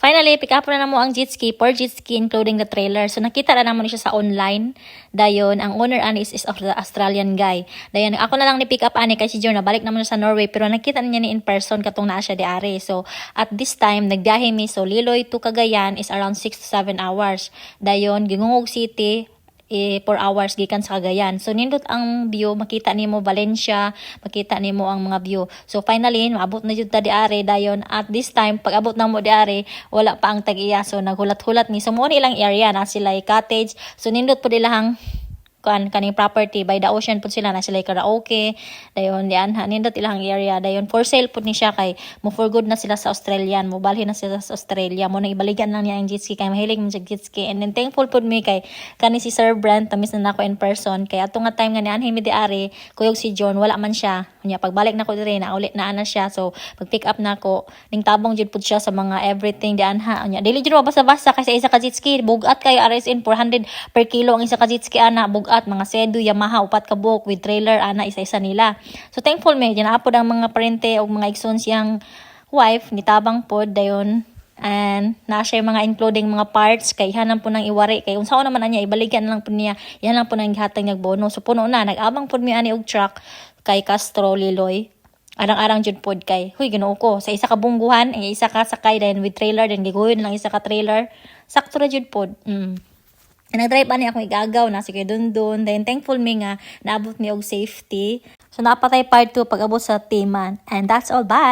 Finally, pick up na namo ang jet ski, 4 jet ski including the trailer. So nakita na naman siya sa online. Dayon, ang owner ani is of the Australian guy. Dayon, ako na lang ni pick up ani kay si John nabalik naman siya sa Norway pero nakita niya ni in person katong naa siya di are. So at this time nagbiyahe mi so Liloy to Cagayan is around 6 to 7 hours. Dayon, Gingungog City 4 hours gikan sa Cagayan. So nindot ang view, makita nimo Valencia, makita nimo ang mga view. So finally, maabot na jud ta di are dayon. At this time, pag abot na mo di are, wala pa ang tag-iya. So naghulat-hulat ni. So mo ni ilang area na sila cottage. So nindot po dilahang kaning property by the ocean pud sila na sila karaoke dayon diyan nindot ilang area dayon for sale pud ni siya kay mo for good na sila sa Australian mo balhin na sila sa Australia mo nang ibaligan lang niya ang jet ski kay mahilig mo sa jet ski and then thankful pud mi kay kani si Sir Brent tamis na nako in person kay ato nga time nga ni anhi mi di are kuyog si John wala man siya nya pagbalik nako dire na ulit na ana siya so pag pick up nako ning tabang jud pud siya sa mga everything diyan nya dili jud basta-basta kasi isa ka jet ski bugat kay RSN 400 per kilo ang isa ka jet ski ana at mga Sedu, Yamaha, upat ka buhok with trailer, ana, isa-isa nila. So, thankful me, dyan apod ang mga parente o mga igsoon siyang wife, nitabang pod, dayon, and na siya mga including mga parts, kay hanam po nang iwari, kay unsaon naman niya, ibaligyan lang po niya, yan lang po nang gihatag niyag bono. So, puno na, nag-abang pod mi ani og truck, kay Castro, Liloy, arang-arang jud pod kay, huy, ginoo ko, sa isa ka bungguhan, isa ka sakay, then with trailer, then giguhin lang isa ka trailer, sakto na jud pod, nag-drive ani akong igagaw na sige dun. Then thankful mi nga naabot mi og safety. So napatay part 2 pag abot sa Timan. And that's all. Bye.